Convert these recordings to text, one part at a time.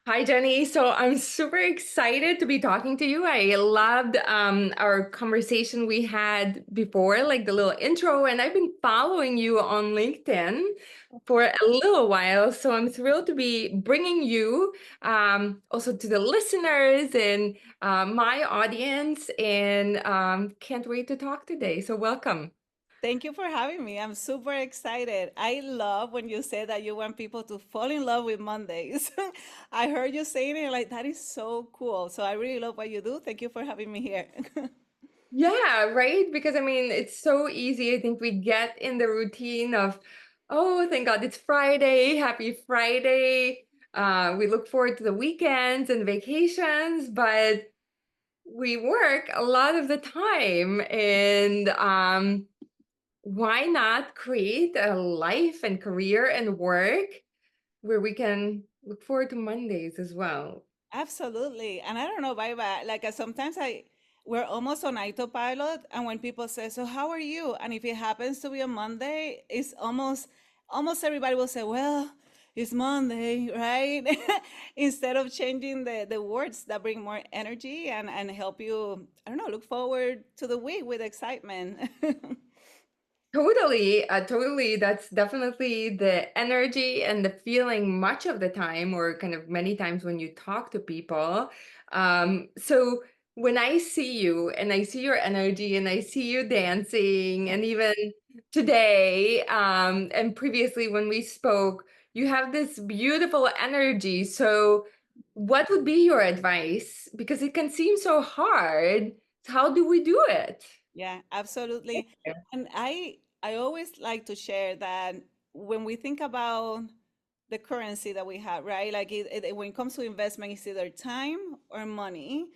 Hi, Jenny. So I'm super excited to be talking to you. I loved our conversation we had before, like the little intro, and I've been following you on LinkedIn for a little while. So I'm thrilled to be bringing you also to the listeners and my audience, and can't wait to talk today. So welcome. Thank you for having me. I'm super excited. I love when you say that you want people to fall in love with Mondays. I heard you saying it like that is so cool. So I really love what you do. Thank you for having me here. Yeah, right? Because I mean, it's so easy. I think we get in the routine of, oh, thank God it's Friday, happy Friday. We look forward to the weekends and vacations, but we work a lot of the time. And why not create a life and career and work where we can look forward to Mondays as well? Absolutely. And I don't know, bye bye. Sometimes we're almost on autopilot. And when people say, so how are you? And if it happens to be a Monday, it's almost everybody will say, well, it's Monday, right? Instead of changing the words that bring more energy and help you, I don't know, look forward to the week with excitement. Totally, totally. That's definitely the energy and the feeling much of the time, or kind of many times when you talk to people. So when I see you and I see your energy and I see you dancing, and even today, and previously when we spoke, you have this beautiful energy. So what would be your advice? Because it can seem so hard. How do we do it? Yeah, absolutely. And I always like to share that when we think about the currency that we have, right? When it comes to investment, it's either time or money,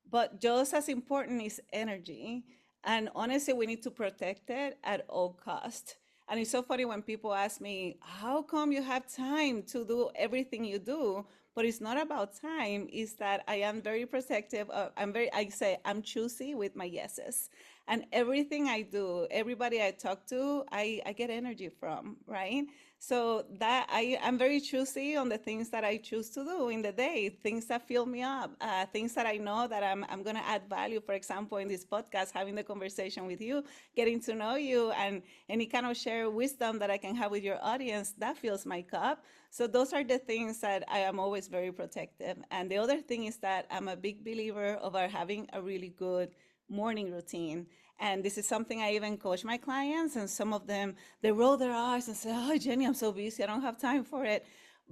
but just as important is energy. And honestly, we need to protect it at all cost. And it's so funny when people ask me, how come you have time to do everything you do? But it's not about time, it's that I am very protective. I say I'm choosy with my yeses. And everything I do, everybody I talk to, I get energy from, right? So that I'm very choosy on the things that I choose to do in the day, things that fill me up, things that I know that I'm gonna add value. For example, in this podcast, having the conversation with you, getting to know you, and any kind of share wisdom that I can have with your audience, that fills my cup. So those are the things that I am always very protective. And the other thing is that I'm a big believer of our having a really good morning routine. And this is something I even coach my clients, and some of them they roll their eyes and say, "Oh, Jenny, I'm so busy, I don't have time for it."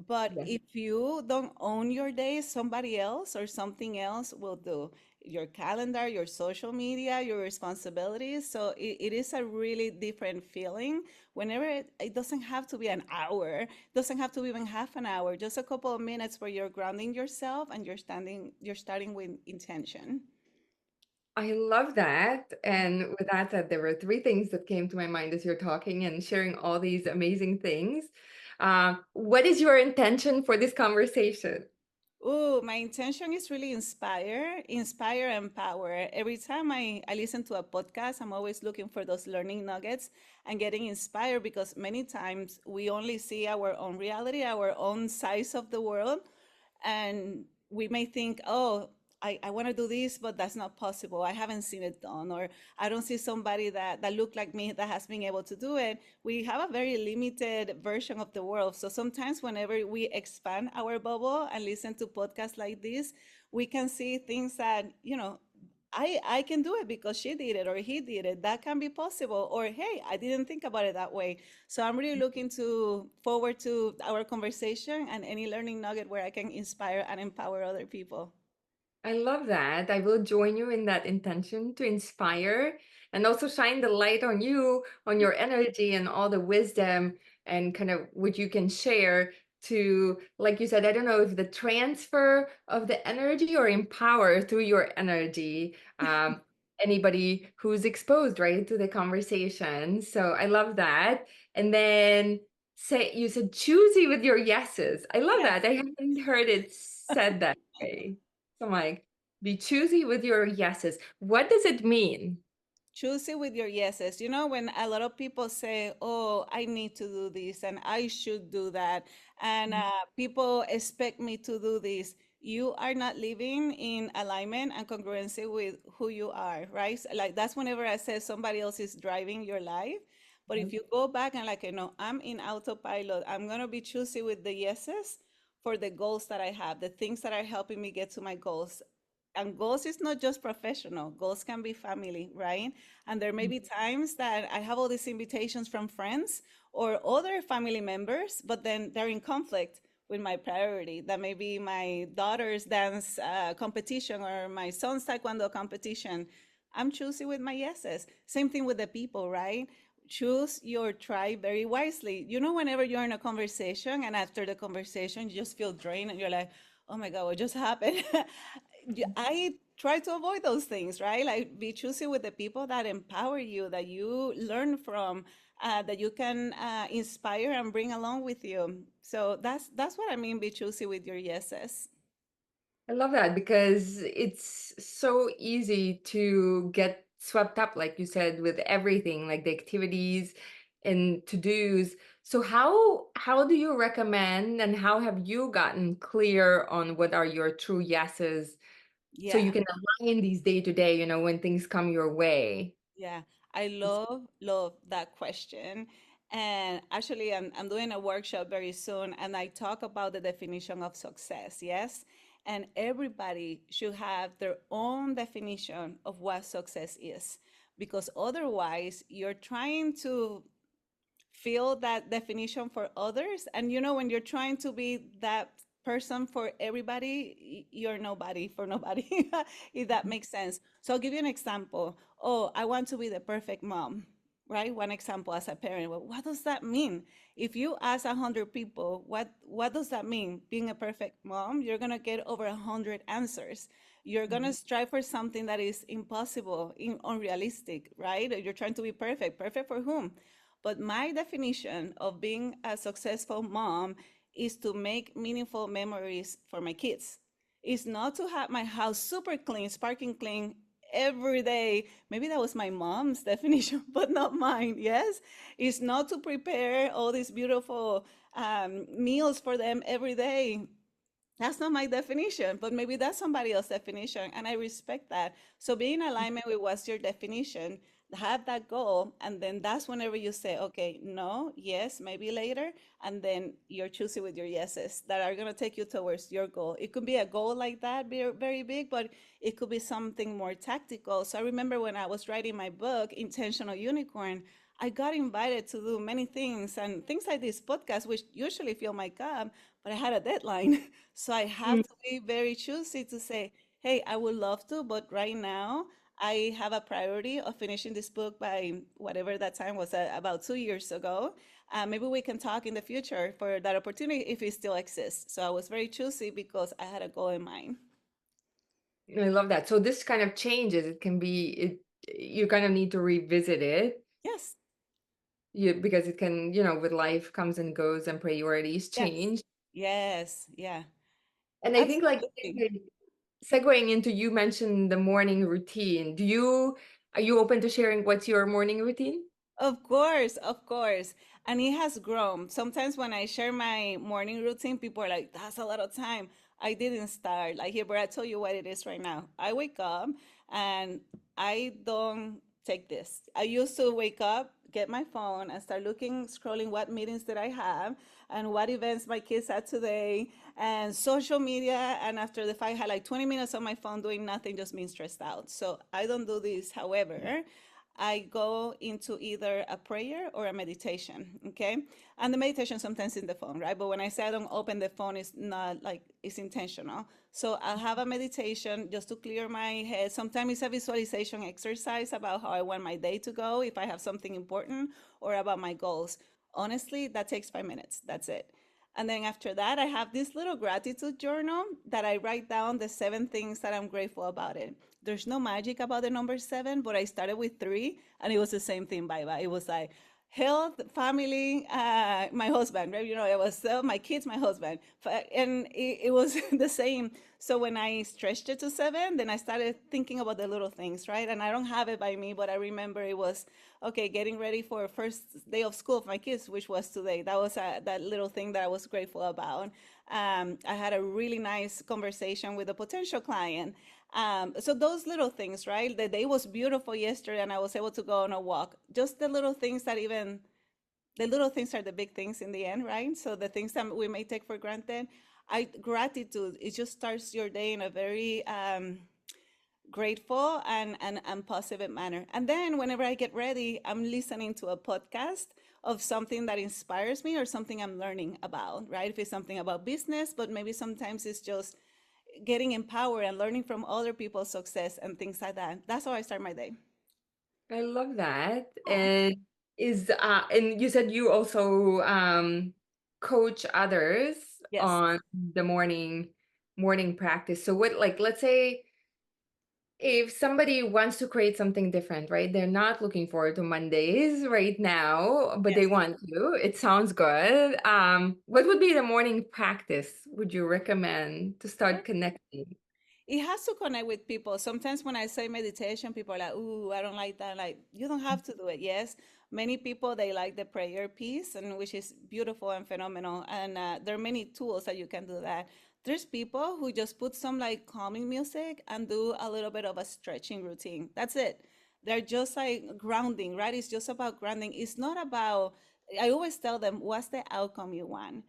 But if you don't own your day, somebody else or something else will do. Your calendar, your social media, your responsibilities. So it is a really different feeling whenever it doesn't have to be an hour, it doesn't have to be even half an hour, just a couple of minutes where you're grounding yourself and you're starting with intention. I love that. And with that said, there were three things that came to my mind as you're talking and sharing all these amazing things. What is your intention for this conversation? Oh, my intention is really inspire, empower. Every time I listen to a podcast, I'm always looking for those learning nuggets and getting inspired because many times we only see our own reality, our own size of the world. And we may think, oh, I want to do this, but that's not possible. I haven't seen it done, or I don't see somebody that looked like me that has been able to do it. We have a very limited version of the world. So sometimes whenever we expand our bubble and listen to podcasts like this, we can see things that, I can do it because she did it or he did it. That can be possible. Or hey, I didn't think about it that way. So I'm really looking to forward to our conversation and any learning nugget where I can inspire and empower other people. I love that. I will join you in that intention to inspire and also shine the light on you, on your energy and all the wisdom and kind of what you can share to, like you said, I don't know if the transfer of the energy or empower through your energy. Anybody who's exposed, right, to the conversation. So I love that. And then say you said choosy with your yeses. I love Yes. that. I haven't heard it said that way. So, Mike, be choosy with your yeses. What does it mean? Choose it with your yeses. You know, when a lot of people say, "Oh, I need to do this and I should do that," and people expect me to do this, you are not living in alignment and congruency with who you are, right? So, like that's whenever I say somebody else is driving your life. But if you go back and like, I'm in autopilot, I'm gonna be choosy with the yeses for the goals that I have, the things that are helping me get to my goals. And goals is not just professional, goals can be family, right? And there may be times that I have all these invitations from friends or other family members, but then they're in conflict with my priority. That may be my daughter's dance competition or my son's taekwondo competition. I'm choosing with my yeses. Same thing with the people, right? Choose your tribe very wisely. You know, whenever you're in a conversation and after the conversation, you just feel drained and you're like, oh my God, what just happened? I try to avoid those things, right? Like be choosy with the people that empower you, that you learn from, that you can inspire and bring along with you. So that's what I mean. Be choosy with your yeses. I love that because it's so easy to get swept up, like you said, with everything, like the activities and to-dos. So how do you recommend and how have you gotten clear on what are your true yeses so you Yeah. can align these day to day, when things come your way? Yeah, I love that question. And actually, I'm doing a workshop very soon, and I talk about the definition of success, yes? And everybody should have their own definition of what success is, because otherwise, you're trying to feel that definition for others. And when you're trying to be that person for everybody, you're nobody for nobody, if that makes sense. So I'll give you an example. Oh, I want to be the perfect mom, right? One example as a parent. Well, what does that mean? If you ask 100 people, what does that mean? Being a perfect mom, you're gonna get over 100 answers. You're gonna Mhm. strive for something that is impossible, unrealistic, right? You're trying to be perfect. Perfect for whom? But my definition of being a successful mom is to make meaningful memories for my kids. It's not to have my house super clean, sparkling clean every day. Maybe that was my mom's definition, but not mine. Yes. It's not to prepare all these beautiful meals for them every day. That's not my definition, but maybe that's somebody else's definition, and I respect that. So be in alignment with what's your definition, have that goal, and then that's whenever you say, okay, no, yes, maybe later, and then you're choosing with your yeses that are gonna take you towards your goal. It could be a goal like that, very, very big, but it could be something more tactical. So I remember when I was writing my book, Intentional Unicorn, I got invited to do many things and things like this podcast, which usually fill my cup, but I had a deadline. So I have Mm. to be very choosy to say, hey, I would love to, but right now I have a priority of finishing this book by whatever that time was, about 2 years ago. Maybe we can talk in the future for that opportunity if it still exists. So I was very choosy because I had a goal in mind. I love that. So this kind of changes. It can be you kind of need to revisit it. Yes, Because it can, with life comes and goes and priorities yes, change. yes, yeah, And I think like absolutely. segueing into you mentioned the morning routine. Are you open to sharing what's your morning routine? Of course, of course. And it has grown. Sometimes when I share my morning routine, people are like, that's a lot of time. I didn't start. Like here, but I tell you what it is right now. I wake up and I don't take this. I used to wake up, get my phone, and start looking, scrolling what meetings did I have and what events my kids had today and social media. And after the fact, I had like 20 minutes on my phone doing nothing, just being stressed out. So I don't do this. However, I go into either a prayer or a meditation, okay? And the meditation sometimes in the phone, right? But when I say I don't open the phone, it's not like it's intentional. So I'll have a meditation just to clear my head. Sometimes it's a visualization exercise about how I want my day to go, if I have something important, or about my goals. Honestly, that takes 5 minutes. That's it. And then after that, I have this little gratitude journal that I write down the 7 things that I'm grateful about it. There's no magic about the number 7, but I started with 3 and it was the same thing, bye bye. It was like, health, family, my husband, right? You know, it was my kids, my husband, and it was the same. So when I stretched it to 7, then I started thinking about the little things, right? And I don't have it by me, but I remember it was okay, getting ready for first day of school of my kids, which was today. That was that little thing that I was grateful about. I had a really nice conversation with a potential client. So those little things, right? The day was beautiful yesterday, and I was able to go on a walk. Just the little things that even the little things are the big things in the end, right? So the things that we may take for granted, I gratitude. It just starts your day in a very grateful and positive manner. And then whenever I get ready, I'm listening to a podcast of something that inspires me or something I'm learning about, right? If it's something about business, but maybe sometimes it's just getting empowered and learning from other people's success and things like that. That's how I start my day. I love that. Aw. And you said you also coach others Yes. on the morning practice. So what, like, let's say if somebody wants to create something different, right? They're not looking forward to Mondays right now, but they Yes. want to. It sounds good. What would be the morning practice would you recommend to start connecting? It has to connect with people. Sometimes when I say meditation, people are like, "Ooh, I don't like that." Like, you don't have to do it. Yes, many people they like the prayer piece, and which is beautiful and phenomenal. And there are many tools that you can do that. There's people who just put some like calming music and do a little bit of a stretching routine. That's it. They're just like grounding, right? It's just about grounding. It's not about. I always tell them, "What's the outcome you want?"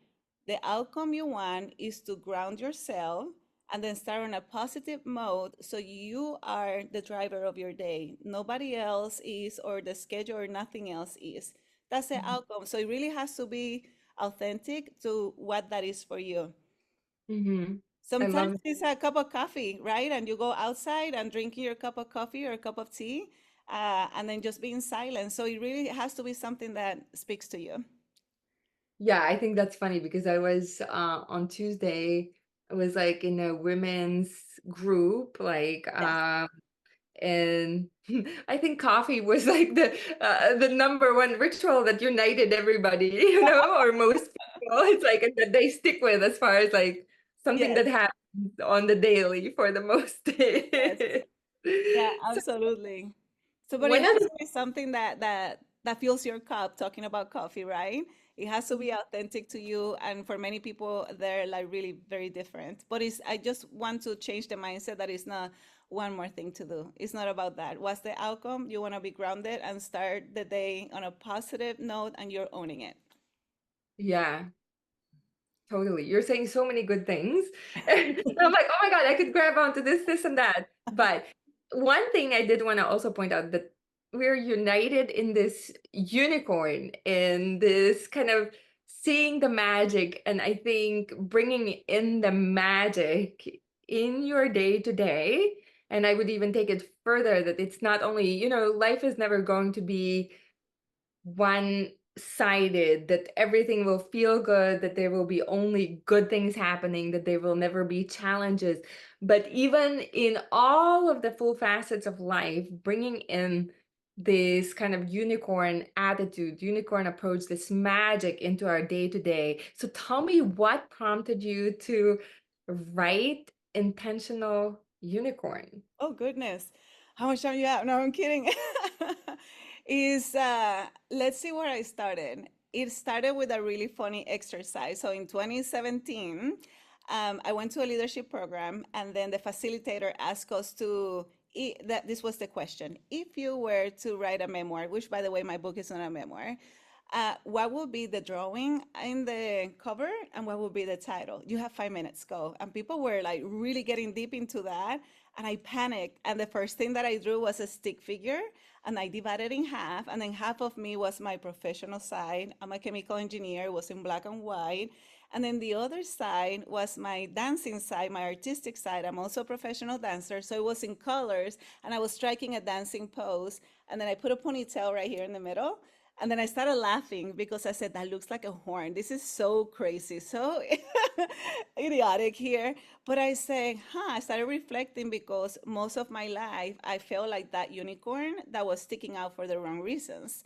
The outcome you want is to ground yourself and then start on a positive mode so you are the driver of your day. Nobody else is, or the schedule, or nothing else is. That's the outcome. So it really has to be authentic to what that is for you. Mm-hmm. I Sometimes love. it's a cup of coffee, right? And you go outside and drinking your cup of coffee or a cup of tea, and then just being silent. So it really has to be something that speaks to you. Yeah, I think that's funny because I was on Tuesday, I was like in a women's group, like Yes, and I think coffee was like the number one ritual that united everybody, or most people. It's like and that they stick with as far as like something yes, that happens on the daily for the most yes. day. Yeah, So absolutely. So, but it one of has the to be something that fills your cup. Talking about coffee, right? It has to be authentic to you, and for many people, they're like really very different. But it's I just want to change the mindset that it's not one more thing to do. It's not about that. What's the outcome? You want to be grounded and start the day on a positive note, and you're owning it. yeah. Totally. You're saying so many good things. And I'm like, oh my God, I could grab onto this, and that. But one thing I did want to also point out that we're united in this unicorn, in this kind of seeing the magic. And I think bringing in the magic in your day to day. And I would even take it further that it's not only, life is never going to be one-sided, that everything will feel good, that there will be only good things happening, that there will never be challenges. But even in all of the full facets of life, bringing in this kind of unicorn attitude, unicorn approach, this magic into our day to day. So tell me what prompted you to write Intentional Unicorn? Oh goodness. How much time you have? No, I'm kidding. Is let's see where I started. It started with a really funny exercise. So in 2017, I went to a leadership program, and then the facilitator asked us to that this was the question. If you were to write a memoir, which by the way, my book is not a memoir, what will be the drawing in the cover and what will be the title? You have 5 minutes, go. And people were like really getting deep into that. And I panicked. And the first thing that I drew was a stick figure, and I divided in half. And then half of me was my professional side. I'm a chemical engineer, it was in black and white. And then the other side was my dancing side, my artistic side. I'm also a professional dancer. So it was in colors, and I was striking a dancing pose. And then I put a ponytail right here in the middle. And then I started laughing because I said, that looks like a horn. This is so crazy, so idiotic here. But I said, I started reflecting because most of my life I felt like that unicorn that was sticking out for the wrong reasons.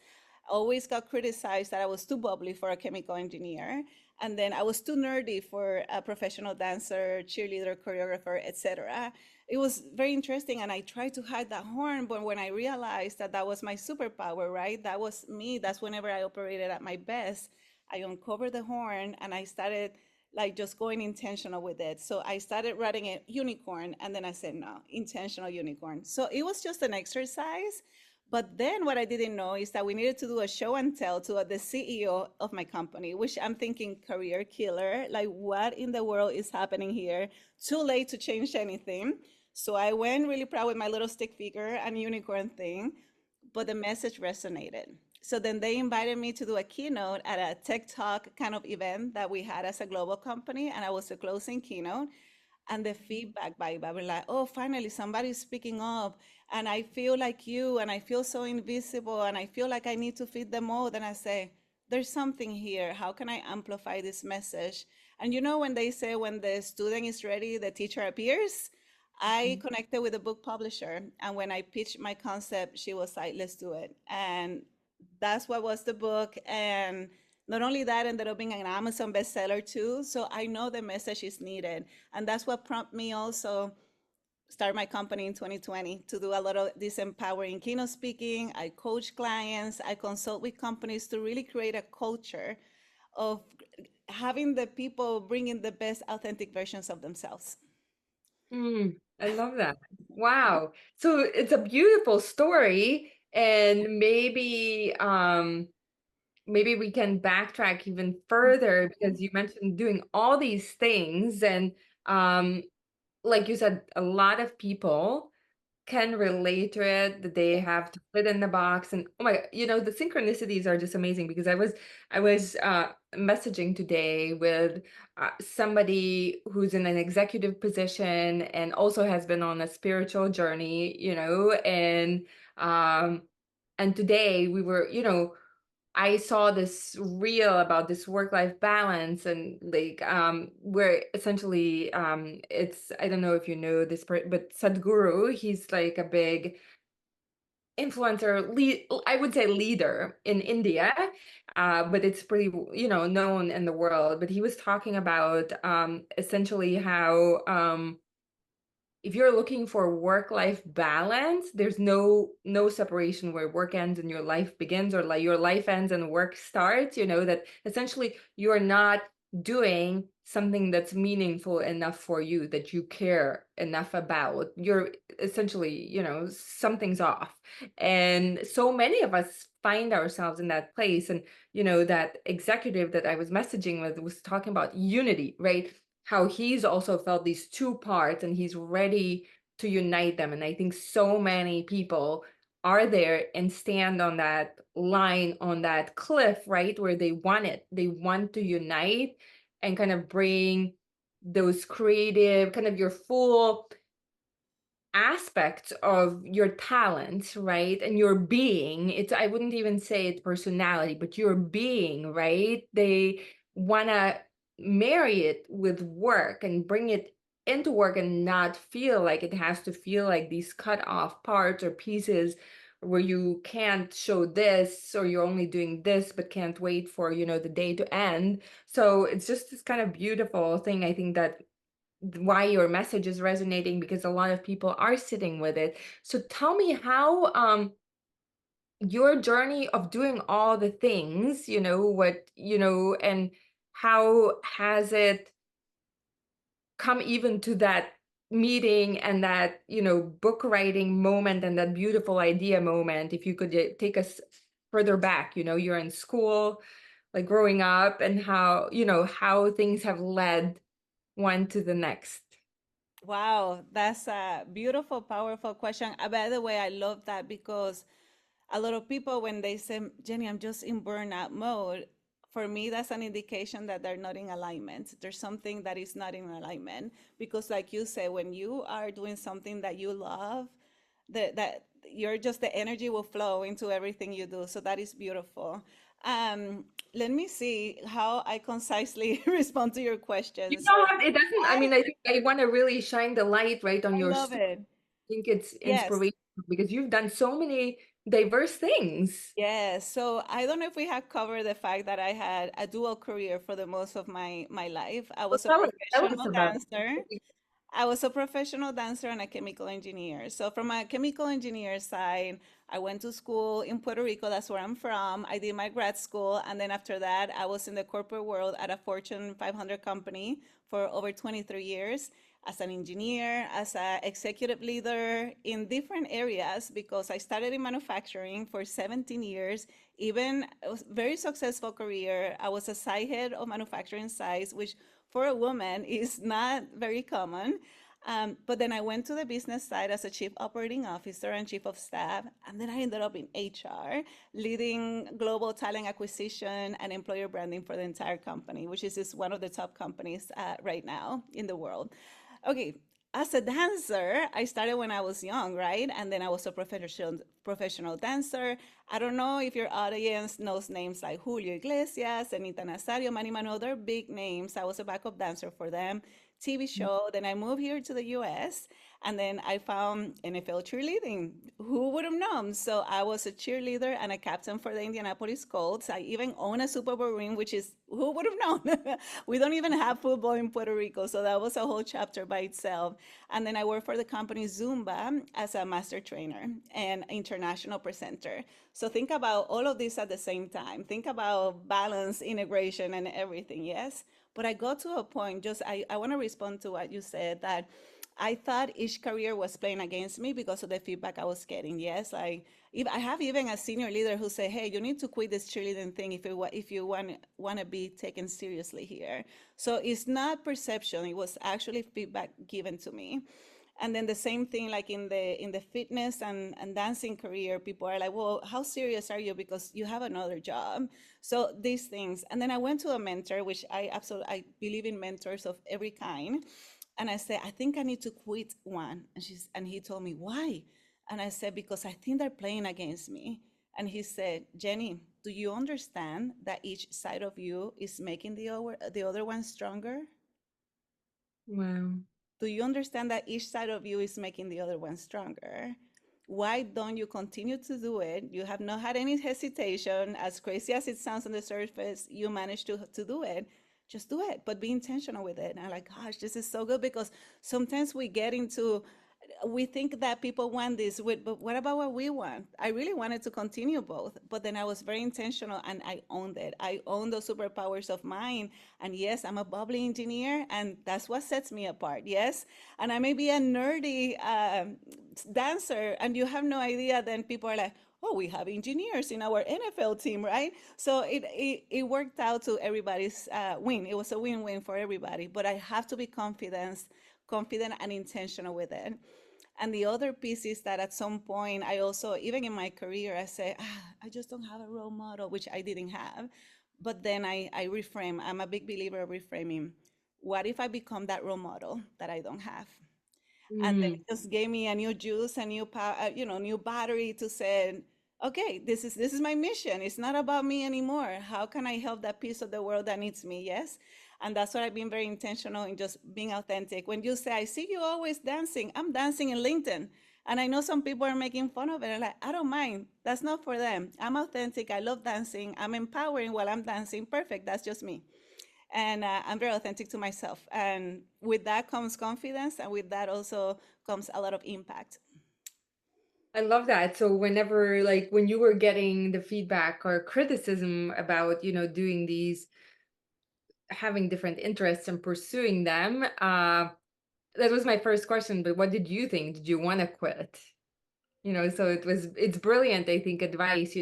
always got criticized that I was too bubbly for a chemical engineer. And then I was too nerdy for a professional dancer, cheerleader, choreographer, etc. It was very interesting. And I tried to hide that horn. But when I realized that that was my superpower, right? That was me. That's whenever I operated at my best. I uncovered the horn and I started like just going intentional with it. So I started writing it unicorn and then I said, no, intentional unicorn. So it was just an exercise. But then what I didn't know is that we needed to do a show and tell to the CEO of my company, which I'm thinking career killer. Like, what in the world is happening here? Too late to change anything. So I went really proud with my little stick figure and unicorn thing, but the message resonated. So then they invited me to do a keynote at a tech talk kind of event that we had as a global company, and I was the closing keynote. And the feedback by were like, oh, finally somebody's speaking up, and I feel like you, and I feel so invisible, and I feel like I need to fit the mold. And I say, there's something here. How can I amplify this message? And you know, when they say when the student is ready, the teacher appears. I connected with a book publisher, and when I pitched my concept, she was like, let's do it. And that's what was the book. And not only that, ended up being an Amazon bestseller too. So I know the message is needed. And that's what prompted me also start my company in 2020 to do a lot of this empowering keynote speaking. I coach clients, I consult with companies to really create a culture of having the people bringing the best authentic versions of themselves. I love that. Wow. So it's a beautiful story, and maybe we can backtrack even further because you mentioned doing all these things, and um like you said, a lot of people can relate to it, that they have to fit in the box. And oh my God, the synchronicities are just amazing because I was messaging today with somebody who's in an executive position and also has been on a spiritual journey, um and today we were, I saw this reel about this work-life balance, and like where essentially it's, I don't know if you know this, but Sadhguru, he's like a big influencer, I would say leader in India, but it's pretty, known in the world. But he was talking about essentially how if you're looking for work-life balance, there's no separation where work ends and your life begins, or like your life ends and work starts, that essentially you're not doing something that's meaningful enough for you, that you care enough about. You're essentially, something's off. And so many of us find ourselves in that place. And, that executive that I was messaging with was talking about unity, right? How he's also felt these two parts and he's ready to unite them. And I think so many people are there and stand on that line, on that cliff, right? Where they want it. They want to unite and kind of bring those creative, kind of your full aspects of your talent, right? And your being. I wouldn't even say it's personality, but your being, right? They want to marry it with work and bring it into work and not feel like it has to feel like these cut off parts or pieces where you can't show this, or you're only doing this but can't wait for, the day to end. So it's just this kind of beautiful thing, I think, that why your message is resonating, because a lot of people are sitting with it. So tell me how your journey of doing all the things, and how has it come even to that meeting and that, book writing moment and that beautiful idea moment. If you could take us further back, you're in school, like growing up, and how things have led one to the next. Wow, that's a beautiful, powerful question. By the way, I love that because a lot of people, when they say, Jenny, I'm just in burnout mode, for me, that's an indication that they're not in alignment. There's something that is not in alignment. Because, like you say, when you are doing something that you love, that you're just, the energy will flow into everything you do. So that is beautiful. Let me see how I concisely respond to your You question. So don't have, it doesn't, I I, mean, I think I want to really shine the light right on I your love story. it. I think it's Yes. inspirational because you've done so many, diverse things. Yes, so I don't know if we had covered the fact that I had a dual career for the most of my life. I Well, was a tell us professional about dancer. I was a professional dancer and a chemical engineer. So from a chemical engineer side, I went to school in Puerto Rico. That's where I'm from. I did my grad school, and then after that, I was in the corporate world at a Fortune 500 company for over 23 years as an engineer, as an executive leader in different areas because I started in manufacturing for 17 years. Even it was a very successful career. I was a side head of manufacturing sites, which for a woman is not very common. But then I went to the business side as a chief operating officer and chief of staff. And then I ended up in HR, leading global talent acquisition and employer branding for the entire company, which is just one of the top companies right now in the world. Okay, as a dancer, I started when I was young, right? And then I was a professional dancer. I don't know if your audience knows names like Julio Iglesias, Anita Nazario, Manny Manuel. They're big names. I was a backup dancer for them. TV show. Then I moved here to the US and then I found NFL cheerleading. Who would have known? So I was a cheerleader and a captain for the Indianapolis Colts. I even own a Super Bowl ring, which is who would have known? We don't even have football in Puerto Rico. So that was a whole chapter by itself. And then I worked for the company Zumba as a master trainer and international presenter. So think about all of this at the same time. Think about balance, integration, and everything, yes? But I got to a point, just I want to respond to what you said that I thought each career was playing against me because of the feedback I was getting. Yes, like if I have even a senior leader who say, "Hey, you need to quit this cheerleading thing if you want to be taken seriously here." So it's not perception; it was actually feedback given to me. And then the same thing like in the fitness and dancing career, people are like, well, how serious are you because you have another job? So these things. And then I went to a mentor, which I believe in mentors of every kind. And I said, I think I need to quit one. And he told me, why? And I said, because I think they're playing against me. And he said, Jenny, do you understand that each side of you is making the other one stronger? Wow. Do you understand that each side of you is making the other one stronger? Why don't you continue to do it? You have not had any hesitation. As crazy as it sounds on the surface, you managed to do it. Just do it, but be intentional with it. And I'm like, gosh, this is so good because sometimes we think that people want this, but what about what we want? I really wanted to continue both, but then I was very intentional and I owned it. I own those superpowers of mine. And yes, I'm a bubbly engineer, and that's what sets me apart. Yes. And I may be a nerdy dancer, and you have no idea, then people are like, oh, we have engineers in our NFL team, right? So it worked out to everybody's win. It was a win-win for everybody, but I have to be confident and intentional with it. And the other piece is that at some point, I also, even in my career, I say, I just don't have a role model, which I didn't have. But then I reframe. I'm a big believer of reframing. What if I become that role model that I don't have? And then Mm. it just gave me a new juice, a new power, new battery to say, okay, this is my mission. It's not about me anymore. How can I help that piece of the world that needs me? Yes. And that's what I've been very intentional in, just being authentic. When you say, I see you always dancing, I'm dancing in LinkedIn. And I know some people are making fun of it. I'm like, I don't mind. That's not for them. I'm authentic. I love dancing. I'm empowering while I'm dancing. Perfect. That's just me. And I'm very authentic to myself. And with that comes confidence, and with that also comes a lot of impact. I love that. So whenever, like, when you were getting the feedback or criticism about, doing these, having different interests and pursuing them, that was my first question. But what did you think? Did you want to quit? So it's brilliant, I think, advice.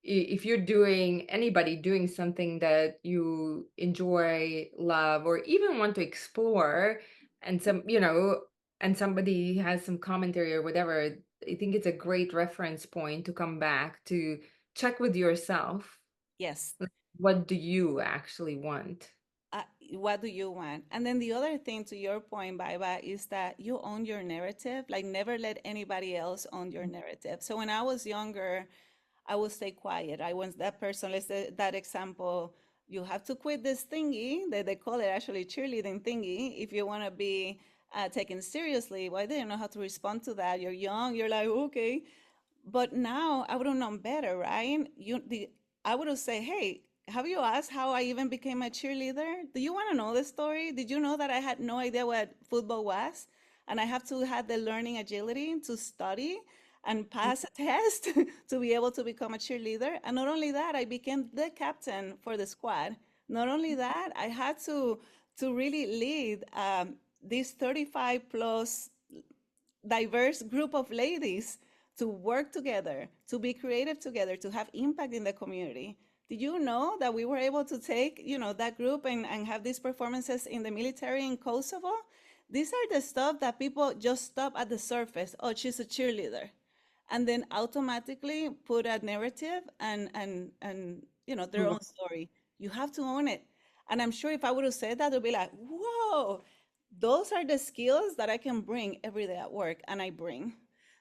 If you're anybody doing something that you enjoy, love, or even want to explore, and and somebody has some commentary or whatever, I think it's a great reference point to come back to check with yourself. Yes. Like, what do you actually want? uh, what do you want? And then the other thing, to your point, Baiba, is that you own your narrative. Like, never let anybody else own your narrative. So when I was younger, I would stay quiet. I was that person. Let's say that example. You have to quit this thingy that they call it actually cheerleading thingy if you want to be taken seriously. Well, I didn't know how to respond to that. You're young. You're like, okay. But now I would have known better, right? I would have said, hey, have you asked how I even became a cheerleader? Do you want to know the story? Did you know that I had no idea what football was? And I have to have the learning agility to study and pass a test to be able to become a cheerleader. And not only that, I became the captain for the squad. Not only that, I had to really lead these 35 plus diverse group of ladies to work together, to be creative together, to have impact in the community. Did you know that we were able to take, that group and have these performances in the military in Kosovo? These are the stuff that people just stop at the surface. Oh, she's a cheerleader. And then automatically put a narrative and their Mm. own story. You have to own it. And I'm sure if I would have said that, they'd be like, whoa, those are the skills that I can bring every day at work, and I bring.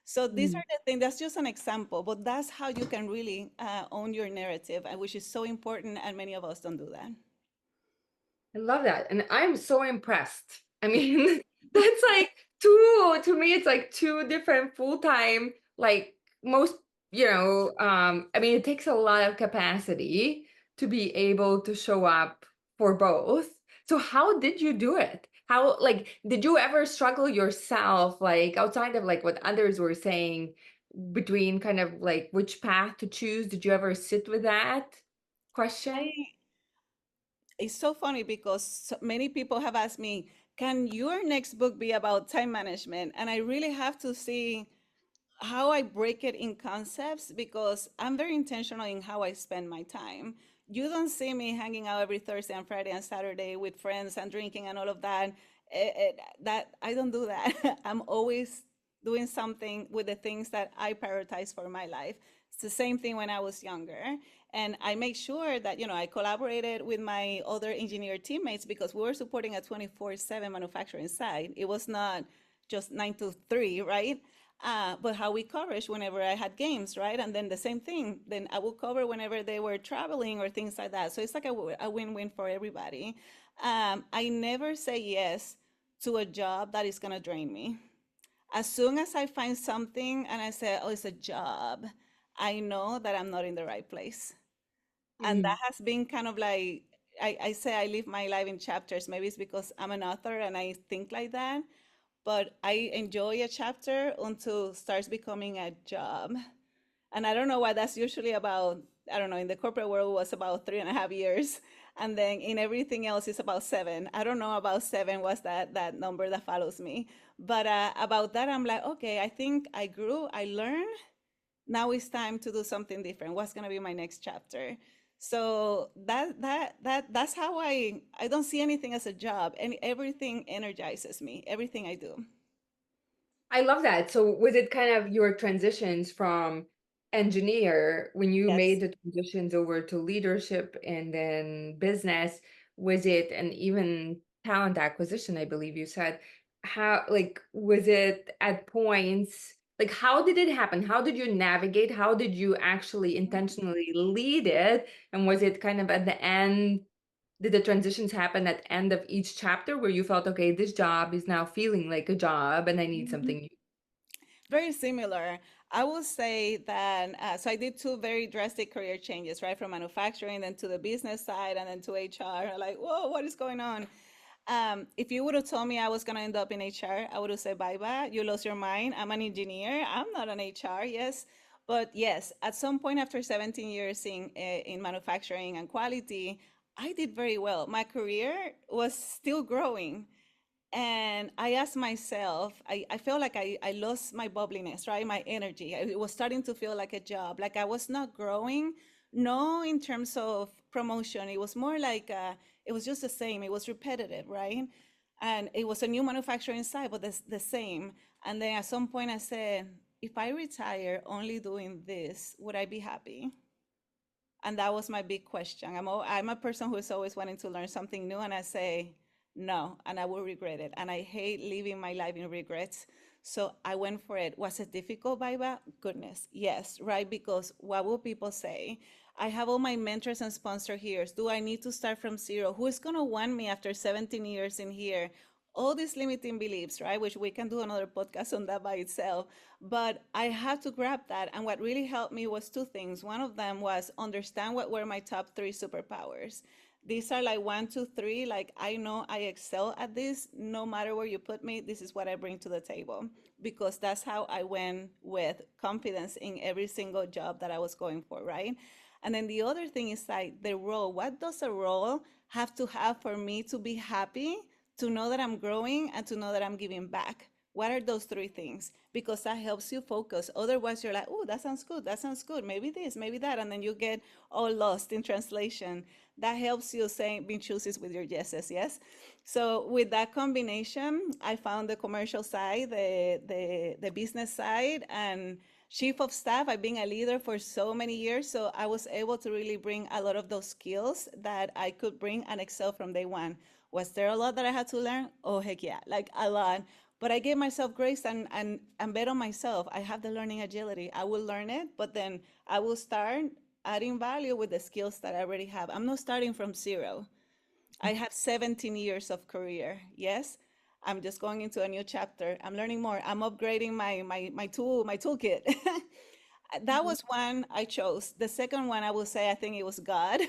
So these Mm. are the things. That's just an example, but that's how you can really own your narrative, which is so important, and many of us don't do that. I love that. And I'm so impressed. I mean, that's like two, to me, it's like two different full-time, like most, I mean, it takes a lot of capacity to be able to show up for both. So how did you do it? How, like, did you ever struggle yourself, like outside of like what others were saying, between kind of like which path to choose? Did you ever sit with that question? I, it's so funny because many people have asked me, can your next book be about time management? And I really have to see how I break it in concepts because I'm very intentional in how I spend my time. You don't see me hanging out every Thursday and Friday and Saturday with friends and drinking and all of that. That I don't do that. I'm always doing something with the things that I prioritize for my life. It's the same thing when I was younger. And I make sure that, I collaborated with my other engineer teammates because we were supporting a 24/7 manufacturing site. It was not just 9 to 3, right? But how we coverage whenever I had games, right? And then the same thing, then I will cover whenever they were traveling or things like that. So it's like a win-win for everybody. I never say yes to a job that is going to drain me. As soon as I find something and I say, oh, it's a job, I know that I'm not in the right place. And that Mhm. has been kind of like, I say I live my life in chapters. Maybe it's because I'm an author and I think like that, but I enjoy a chapter until it starts becoming a job. And I don't know why that's usually about, I don't know, in the corporate world it was about 3.5 years. And then in everything else it's about 7. I don't know about 7 was that number that follows me. But about that, I'm like, okay, I think I grew, I learned. Now it's time to do something different. What's gonna be my next chapter? So that's how I don't see anything as a job, and everything energizes me. Everything I do. I love that. So was it kind of your transitions from engineer when you made Yes. the transitions over to leadership and then business, was it, and even talent acquisition, I believe you said, how, like, was it at points, like, how did it happen? How did you navigate? How did you actually intentionally lead it? And was it kind of at the end, did the transitions happen at end of each chapter where you felt, okay, this job is now feeling like a job and I need something new? Very similar. I will say that, so I did two very drastic career changes, right? From manufacturing, then to the business side, and then to HR. Like, whoa, what is going on? If you would have told me I was going to end up in HR, I would have said, bye bye. You lost your mind. I'm an engineer. I'm not an HR, yes. But yes, at some point after 17 years in manufacturing and quality, I did very well. My career was still growing. And I asked myself, I felt like I lost my bubbliness, right? My energy. It was starting to feel like a job, like I was not growing, no, in terms of promotion. It was more like it was just the same. It was repetitive, right? And it was a new manufacturing site, but the same. And then at some point I said, if I retire only doing this, would I be happy? And that was my big question. I'm a person who is always wanting to learn something new, and I say no, and I will regret it. And I hate living my life in regrets. So I went for it. Was it difficult, Baiba? Goodness, yes, right? Because what will people say? I have all my mentors and sponsors here. Do I need to start from zero? Who is going to want me after 17 years in here? all these limiting beliefs, right? Which we can do another podcast on that by itself. But I had to grab that. And what really helped me was two things. One of them was understand what were my top three superpowers. These are like one, two, three. Like, I know I excel at this. No matter where you put me, this is what I bring to the table. Because that's how I went with confidence in every single job that I was going for, right? And then the other thing is like the role. What does a role have to have for me to be happy, to know that I'm growing, and to know that I'm giving back? What are those three things? Because that helps you focus. Otherwise, you're like, oh, that sounds good. That sounds good. Maybe this, maybe that. And then you get all lost in translation. That helps you say, being chooses with your yeses, yes? So with that combination, I found the commercial side, the business side, and chief of staff. I've been a leader for so many years, so I was able to really bring a lot of those skills that I could bring and excel from day one. Was there a lot that I had to learn? Oh, heck yeah, like a lot. But I gave myself grace and bet on myself. I have the learning agility. I will learn it, but then I will start adding value with the skills that I already have. I'm not starting from zero. I have 17 years of career. Yes. I'm just going into a new chapter. I'm learning more. I'm upgrading my toolkit. That Mhm. was one I chose. The second one, I will say, I think it was God,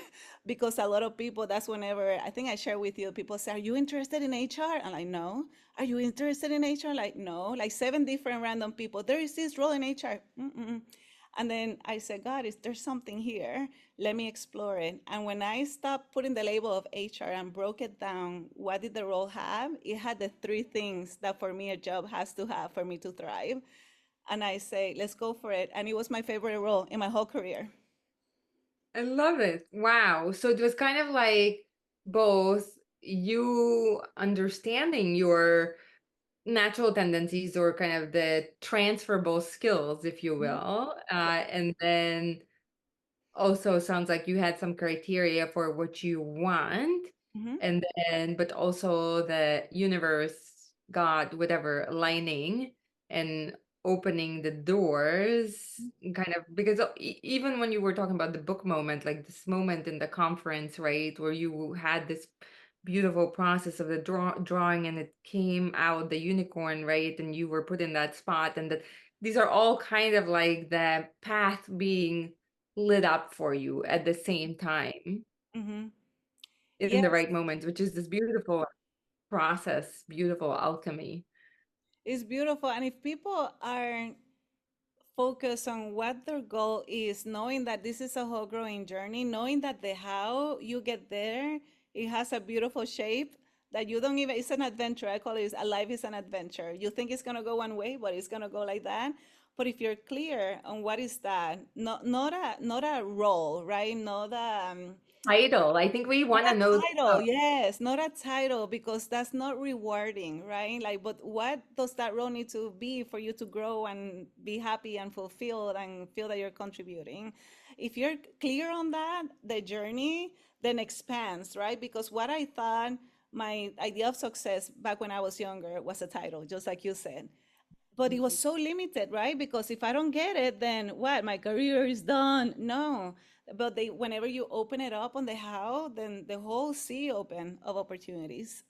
because a lot of people, that's whenever I think I share with you, people say, are you interested in HR? I'm like, no. Are you interested in HR? Like, no. Like seven different random people. There is this role in HR. Mm-mm. And then I said, God, is there something here? Let me explore it. And when I stopped putting the label of HR and broke it down, what did the role have? It had the three things that for me a job has to have for me to thrive. And I say, let's go for it. And it was my favorite role in my whole career. I love it. Wow. So it was kind of like both you understanding your natural tendencies or kind of the transferable skills, if you Mhm. will. Yeah. And then also sounds like you had some criteria for what you want. Hmm. And then, but also the universe, God, whatever, aligning and opening the doors, kind of, because even when you were talking about the book moment, like this moment in the conference, right, where you had this beautiful process of the drawing and it came out the unicorn, right, and you were put in that spot, and that these are all kind of like the path being lit up for you at the same time Hmm. in the Yes, right moment, which is this beautiful process, beautiful alchemy. it's beautiful. And if people are focused on what their goal is, knowing that this is a whole growing journey, knowing that the how you get there, it has a beautiful shape that you don't even, it's an adventure. I call it a life is an adventure. You think it's gonna go one way, but it's gonna go like that. But if you're clear on what is that, not a role, right? Not Title. I think we not want to know a the title, yes, not a title, because that's not rewarding, right? Like, but what does that role need to be for you to grow and be happy and fulfilled and feel that you're contributing? If you're clear on that, the journey then expands, right? Because what I thought my idea of success back when I was younger was a title, just like you said. But it was Mhm. so limited, right? Because if I don't get it, then what? My career is done. No. But whenever you open it up on the how, then the whole sea open of opportunities.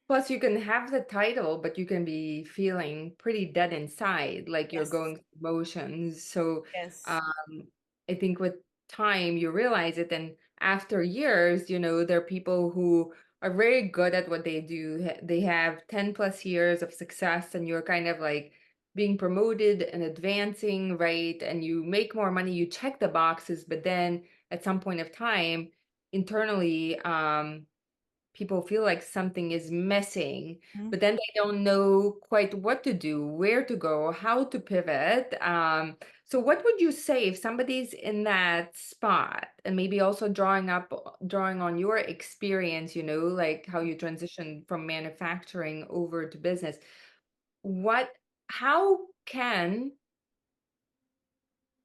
Plus, you can have the title, but you can be feeling pretty dead inside, like you're Yes. going through motions. So, Yes. um, I think with time you realize it, and after years, there are people who are very good at what they do. They have 10 plus years of success, and you're kind of like being promoted and advancing, right? And you make more money, you check the boxes, but then at some point of time, internally, people feel like something is missing, Mhm. but then they don't know quite what to do, where to go, how to pivot. So what would you say if somebody's in that spot, and maybe also drawing on your experience, like how you transitioned from manufacturing over to business? What, how can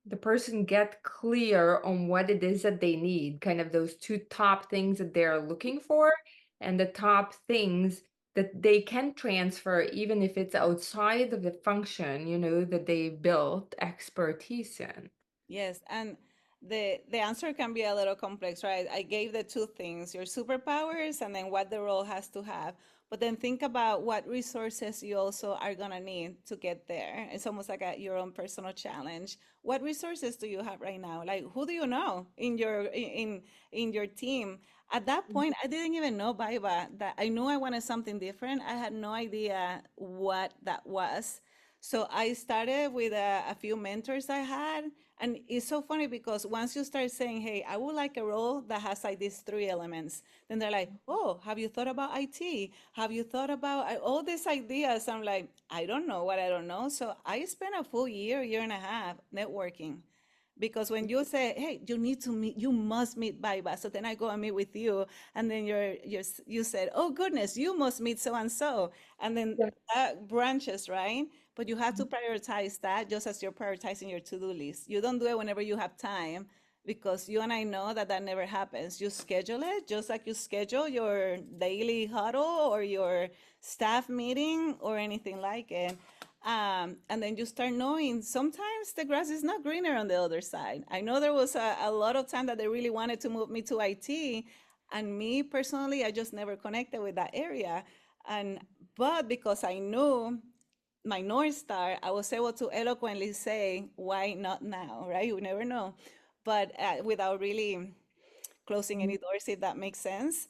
the person get clear on what it is that they need, kind of those two top things that they're looking for, and the top things that they can transfer, even if it's outside of the function, that they built expertise in. Yes, and the answer can be a little complex, right? I gave the two things, your superpowers and then what the role has to have. But then think about what resources you also are gonna need to get there. It's almost like your own personal challenge. What resources do you have right now? Like, who do you know in your team? At that point, I didn't even know Baiba. That I knew I wanted something different. I had no idea what that was. So I started with a few mentors I had. And it's so funny because once you start saying, hey, I would like a role that has like these three elements, then they're like, oh, have you thought about IT? Have you thought about all these ideas? I'm like, I don't know what I don't know. So I spent a full year, year and a half networking. Because when you say, hey, you need to meet, you must meet Baiba. So then I go and meet with you. And then you said, oh, goodness, you must meet so and so. And then Yeah. that branches, right? But you have to prioritize that just as you're prioritizing your to do list. You don't do it whenever you have time because you and I know that that never happens. You schedule it just like you schedule your daily huddle or your staff meeting or anything like it. And then you start knowing sometimes the grass is not greener on the other side. I know there was a lot of time that they really wanted to move me to IT. And me personally, I just never connected with that area. And but because I knew my North Star, I was able to eloquently say, why not now, right? You never know. But without really closing any doors, if that makes sense.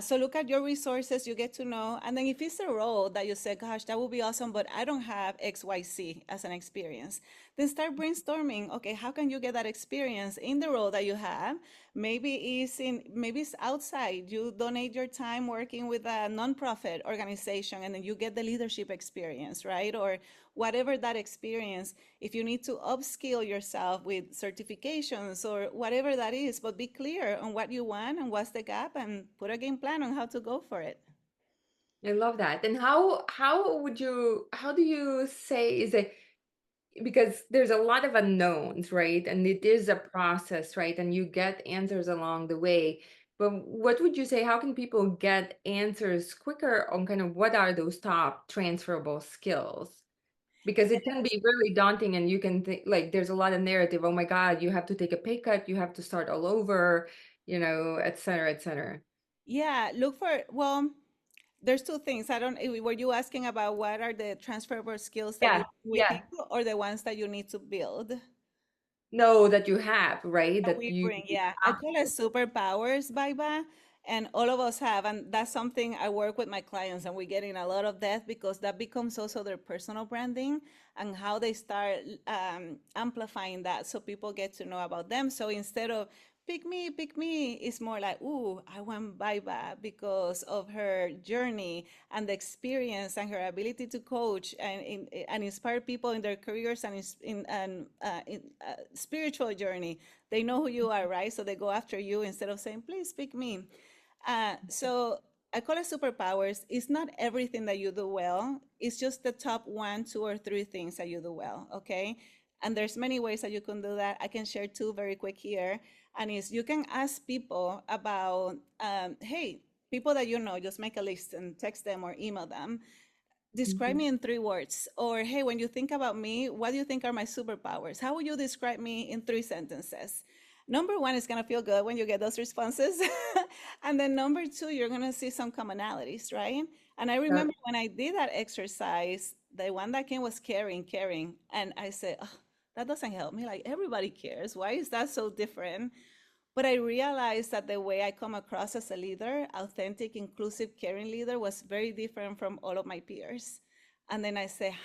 So look at your resources, you get to know. And then if it's a role that you say, gosh, that would be awesome, but I don't have XYZ as an experience, then start brainstorming. Okay, how can you get that experience in the role that you have? Maybe it's outside. You donate your time working with a nonprofit organization and then you get the leadership experience, right? Or whatever that experience, if you need to upskill yourself with certifications or whatever that is, but be clear on what you want and what's the gap and put a game plan on how to go for it. I love that. And how do you say is it because there's a lot of unknowns, right? And it is a process, right? And you get answers along the way. But what would you say? How can people get answers quicker on kind of what are those top transferable skills? Because it can be really daunting and you can think like there's a lot of narrative. Oh my God, you have to take a pay cut, you have to start all over, et cetera, et cetera. Yeah, look for, well, there's two things. I don't, were you asking about what are the transferable skills that you Yeah, bring with yeah. you or the ones that you need to build? No, that you have, right? That That we you bring, yeah. I have call it superpowers, Baiba, and all of us have. And that's something I work with my clients, and we get in a lot of that because that becomes also their personal branding and how they start amplifying that so people get to know about them. So instead of pick me, it's more like, ooh, I want Baiba because of her journey and the experience and her ability to coach and inspire people in their careers and in spiritual journey. They know who you are, right? So they go after you instead of saying, please pick me. So I call it superpowers. It's not everything that you do well. It's just the top one, two, or three things that you do well. Okay. And there's many ways that you can do that. I can share two very quick here. And is you can ask people about, hey, people that you know, just make a list and text them or email them. Describe Mhm. me in three words. Or, hey, when you think about me, what do you think are my superpowers? How would you describe me in three sentences? Number one is going to feel good when you get those responses. And then number two, you're going to see some commonalities, right? And I Yeah. remember when I did that exercise, the one that came was caring. And I said, oh, that doesn't help me. Like everybody cares. Why is that so different? But I realized that the way I come across as a leader, authentic, inclusive, caring leader, was very different from all of my peers. And then I say,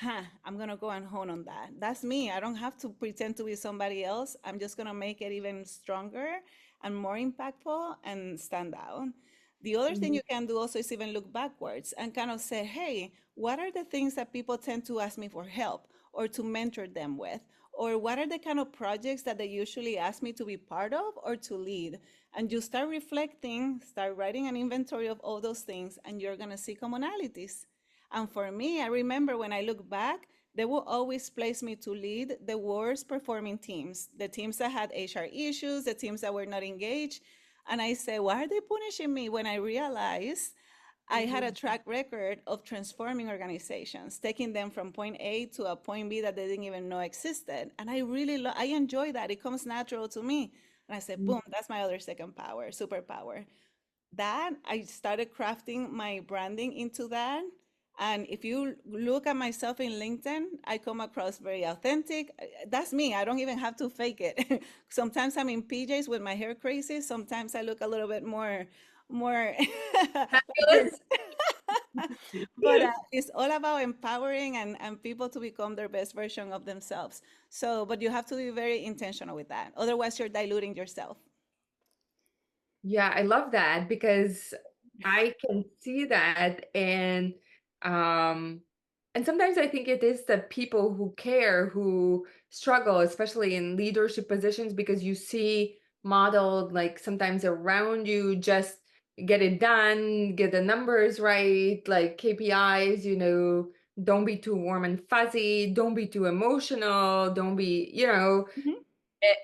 I'm going to go and hone on that. That's me. I don't have to pretend to be somebody else. I'm just going to make it even stronger and more impactful and stand out. The other thing Mhm. you can do also is even look backwards and kind of say, hey, what are the things that people tend to ask me for help or to mentor them with? Or what are the kind of projects that they usually ask me to be part of or to lead? And you start reflecting, start writing an inventory of all those things, and you're going to see commonalities. And for me, I remember when I look back, they will always place me to lead the worst performing teams, the teams that had HR issues, the teams that were not engaged. And I say, why are they punishing me when I realize I had a Mhm. track record of transforming organizations, taking them from point A to a point B that they didn't even know existed. And I really, I enjoy that. It comes natural to me. And I said, Mhm. boom, that's my other second power, superpower. that I started crafting my branding into that. And if you look at myself in LinkedIn, I come across very authentic. That's me. I don't even have to fake it. Sometimes I'm in PJs with my hair crazy. Sometimes I look a little bit more like this. Fabulous. But it's all about empowering and people to become their best version of themselves. So, but you have to be very intentional with that. Otherwise, you're diluting yourself. Yeah, I love that because I can see that um and sometimes I think it is the people who care who struggle, especially in leadership positions, because you see modeled like sometimes around you just get it done, get the numbers right, like KPIs, don't be too warm and fuzzy, don't be too emotional, don't be, Mhm.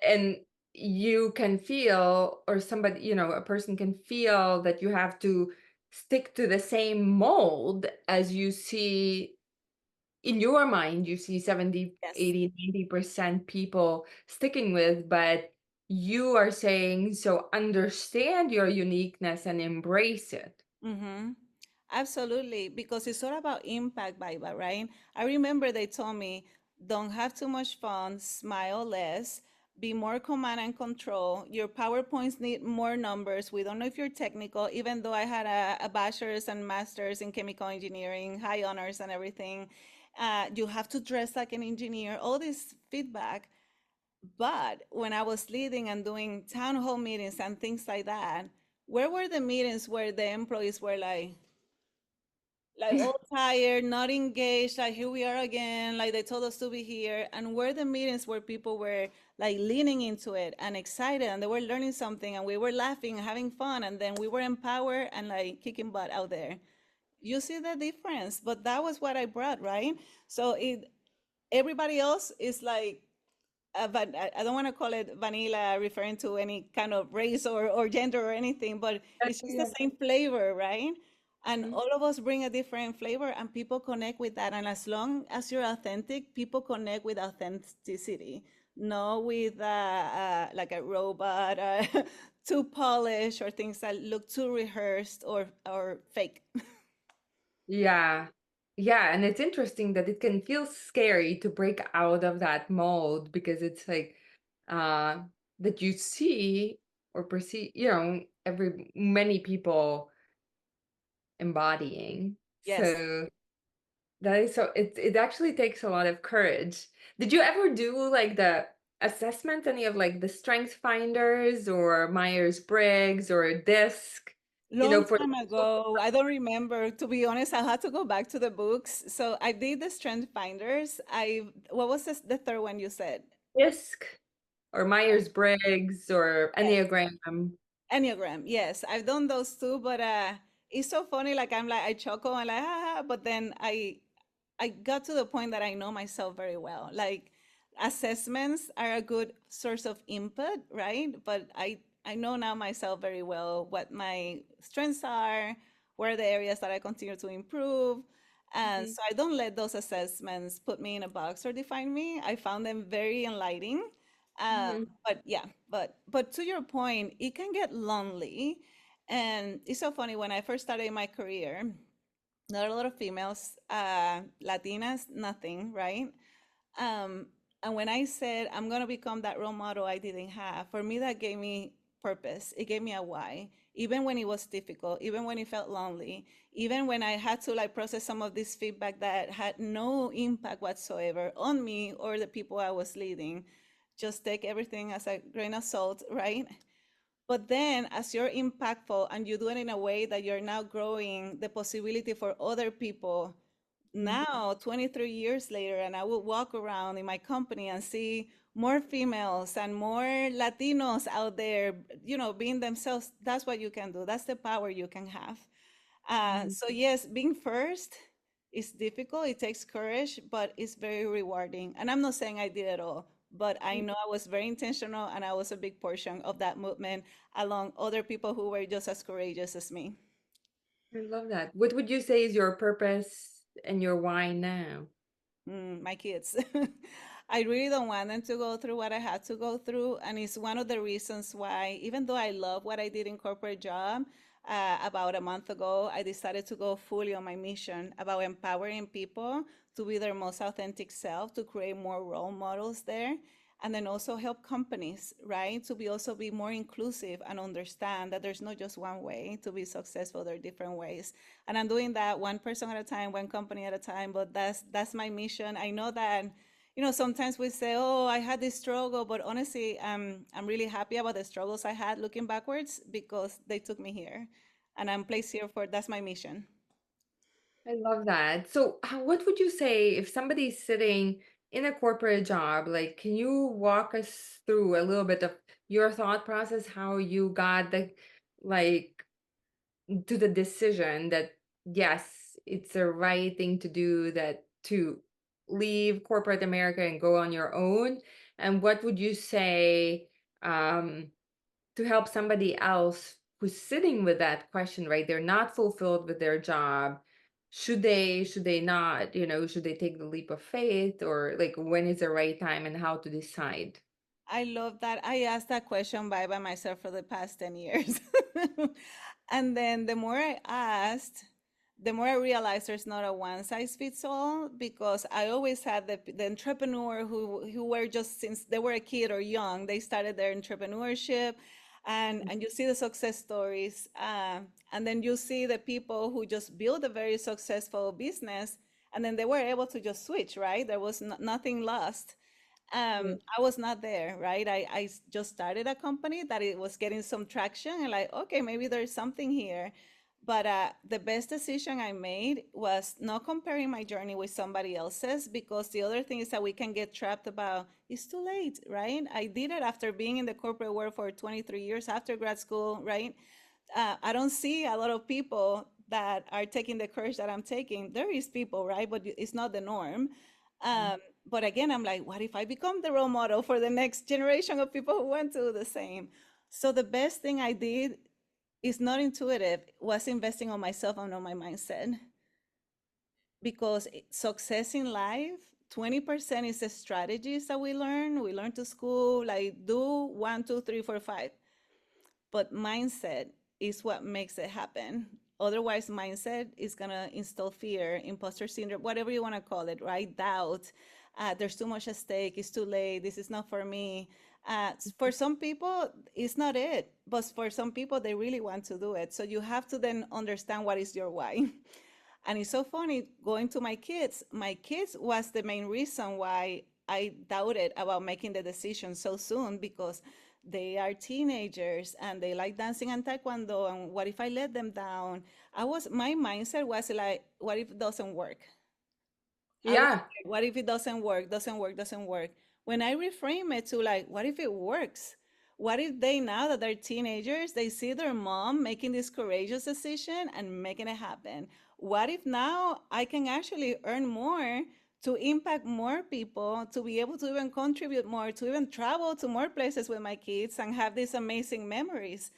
and you can feel, or somebody, a person can feel that you have to stick to the same mold as you see in your mind, you see 70, Yes. 80, 90% people sticking with, but you are saying, so understand your uniqueness and embrace it. Mm-hmm. Absolutely, because it's all about impact, Baiba, right? I remember they told me, don't have too much fun, smile less, be more command and control. Your PowerPoints need more numbers. We don't know if you're technical, even though I had a bachelor's and master's in chemical engineering, high honors and everything. You have to dress like an engineer, all this feedback. But when I was leading and doing town hall meetings and things like that, where were the meetings where the employees were like all tired, not engaged, like here we are again, like they told us to be here, and where the meetings where people were like leaning into it and excited and they were learning something and we were laughing and having fun and then we were empowered and like kicking butt out there. You see the difference, but that was what I brought, right? So it everybody else is like I don't want to call it vanilla referring to any kind of race or gender or anything, but it's just the Yeah. same flavor, right? And all of us bring a different flavor and people connect with that. And as long as you're authentic, people connect with authenticity, not with like a robot, too polished or things that look too rehearsed or fake. Yeah. Yeah, and it's interesting that it can feel scary to break out of that mold because it's like uh that you see or perceive, every many people embodying. Yes. So that is so it actually takes a lot of courage. Did you ever do like the assessment, any of like the strength finders or Myers-Briggs or DISC, Long for time ago, I don't remember. To be honest, I had to go back to the books. So I did the Strength Finders. What was the third one you said? DISC or Myers-Briggs or Yes. Enneagram? Enneagram. Yes, I've done those too, but it's so funny. Like I'm like I chuckle and like haha, but then I got to the point that I know myself very well. Like assessments are a good source of input, right? But I know now myself very well what my strengths are, where are the areas that I continue to improve. And Mhm, so I don't let those assessments put me in a box or define me. I found them very enlightening. mhm, But yeah, but to your point, it can get lonely. And it's so funny when I first started my career, not a lot of females, Latinas, nothing, right? Um, and when I said I'm gonna become that role model I didn't have, for me that gave me purpose. It gave me a why. Even when it was difficult, even when it felt lonely, even when I had to like process some of this feedback that had no impact whatsoever on me or the people I was leading, just take everything as a grain of salt, right? But then, as you're impactful and you do it in a way that you're now growing the possibility for other people, mhm, now 23 years later, and I will walk around in my company and see more females and more Latinos out there, being themselves. That's what you can do. That's the power you can have. mhm, So yes, being first is difficult. It takes courage, but it's very rewarding. And I'm not saying I did it all, but I mhm. know I was very intentional and I was a big portion of that movement along other people who were just as courageous as me. I love that. What would you say is your purpose and your why now? My kids. I really don't want them to go through what I had to go through. And it's one of the reasons why, even though I love what I did in corporate job, About a month ago, I decided to go fully on my mission about empowering people to be their most authentic self, to create more role models there, and then also help companies, right, to be also be more inclusive and understand that there's not just one way to be successful. There are different ways, and I'm doing that one person at a time, one company at a time. But that's my mission. I know that, sometimes we say, oh, I had this struggle, but honestly, I'm really happy about the struggles I had looking backwards because they took me here, and I'm placed here for that's my mission. I love that. So, what would you say if somebody's sitting in a corporate job? Like, can you walk us through a little bit of your thought process, how you got like, to the decision that yes, it's the right thing to do, that to leave corporate America and go on your own? And what would you say, um, to help somebody else who's sitting with that question, right? They're not fulfilled with their job. Should they not, should they take the leap of faith, or like when is the right time and how to decide? I love that. I asked that question by myself for the past 10 years. And then the more I asked, the more I realized there's not a one size fits all, because I always had the entrepreneur who were just since they were a kid or young, they started their entrepreneurship, and you see the success stories. And then you see the people who just build a very successful business, and then they were able to just switch, right? There was nothing lost. Mm. I was not there, right? I just started a company that it was getting some traction, and like, okay, maybe there's something here. But the best decision I made was not comparing my journey with somebody else's, because the other thing is that we can get trapped about it's too late, right? I did it after being in the corporate world for 23 years after grad school, right? I don't see a lot of people that are taking the courage that I'm taking. There is people, right? But it's not the norm. Um, but again, I'm like, what if I become the role model for the next generation of people who want to do the same? So the best thing I did is not intuitive, was investing on myself and on my mindset. Because success in life, 20% is the strategies that we learn. We learn to school, like do one, two, three, four, five. But mindset is what makes it happen. Otherwise, mindset is going to instill fear, imposter syndrome, whatever you want to call it, right? Doubt. There's too much at stake. It's too late. This is not for me. For some people, it's not it. But for some people, they really want to do it. So you have to then understand what is your why. And it's so funny going to my kids. My kids was the main reason why I doubted about making the decision so soon, because they are teenagers and they like dancing and taekwondo. And what if I let them down? My mindset was like, what if it doesn't work? I was Yeah. like, what if it doesn't work, doesn't work, doesn't work? When I reframe it to like, what if it works? What if they, now that they're teenagers, they see their mom making this courageous decision and making it happen? What if now I can actually earn more to impact more people, to be able to even contribute more, to even travel to more places with my kids and have these amazing memories?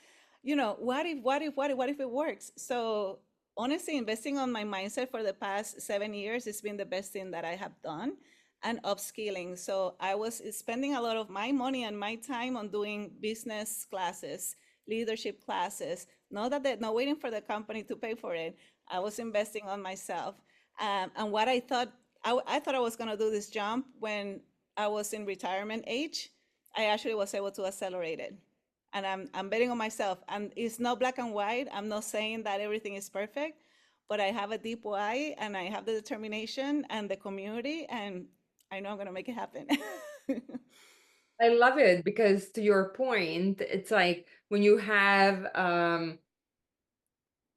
What if it works? So honestly, investing on my mindset for the past 7 years has been the best thing that I have done, and upskilling. So I was spending a lot of my money and my time on doing business classes, leadership classes, not waiting for the company to pay for it. I was investing on myself. And what I thought, I thought I was going to do this jump when I was in retirement age. I actually was able to accelerate it, and I'm betting on myself. And it's not black and white. I'm not saying that everything is perfect, but I have a deep why, and I have the determination and the community, and I know I'm gonna make it happen. I love it because to your point, it's like when you have